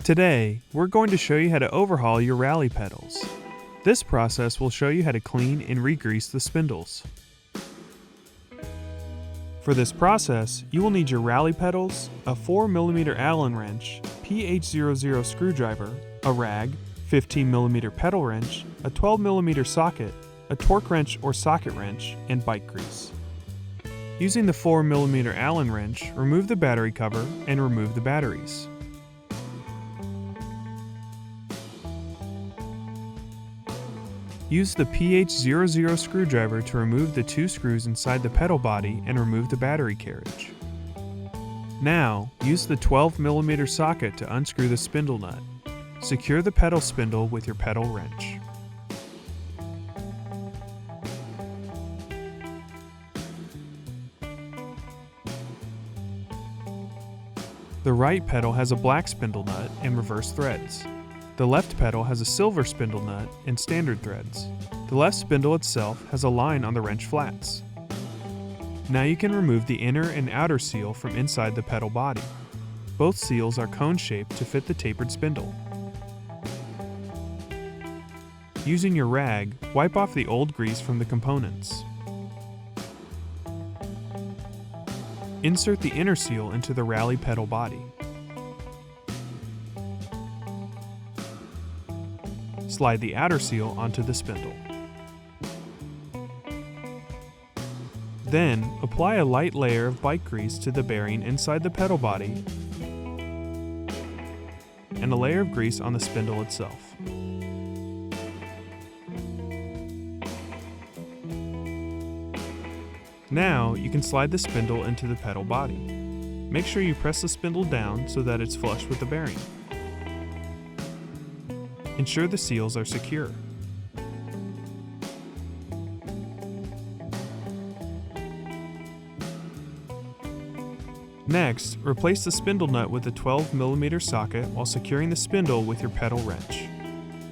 Today, we're going to show you how to overhaul your Rally pedals. This process will show you how to clean and re-grease the spindles. For this process, you will need your Rally pedals, a 4mm Allen wrench, PH00 screwdriver, a rag, 15mm pedal wrench, a 12mm socket, a torque wrench or socket wrench, and bike grease. Using the 4mm Allen wrench, remove the battery cover and remove the batteries. Use the PH00 screwdriver to remove the two screws inside the pedal body and remove the battery carriage. Now, use the 12mm socket to unscrew the spindle nut. Secure the pedal spindle with your pedal wrench. The right pedal has a black spindle nut and reverse threads. The left pedal has a silver spindle nut and standard threads. The left spindle itself has a line on the wrench flats. Now you can remove the inner and outer seal from inside the pedal body. Both seals are cone-shaped to fit the tapered spindle. Using your rag, wipe off the old grease from the components. Insert the inner seal into the Rally pedal body. Slide the outer seal onto the spindle. Then, apply a light layer of bike grease to the bearing inside the pedal body and a layer of grease on the spindle itself. Now, you can slide the spindle into the pedal body. Make sure you press the spindle down so that it's flush with the bearing. Ensure the seals are secure. Next, replace the spindle nut with a 12mm socket while securing the spindle with your pedal wrench.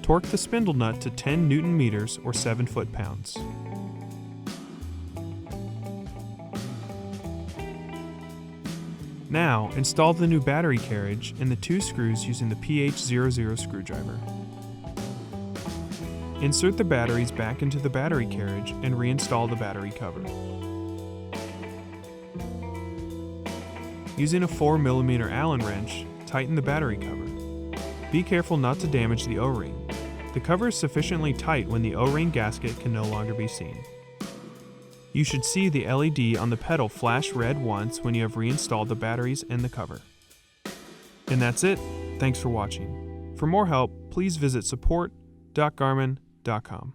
Torque the spindle nut to 10 Nm or 7 foot-pounds. Now, install the new battery carriage and the two screws using the PH00 screwdriver. Insert the batteries back into the battery carriage and reinstall the battery cover. Using a 4mm Allen wrench, tighten the battery cover. Be careful not to damage the O-ring. The cover is sufficiently tight when the O-ring gasket can no longer be seen. You should see the LED on the pedal flash red once when you have reinstalled the batteries and the cover. And that's it. Thanks for watching. For more help, please visit support.garmin.com.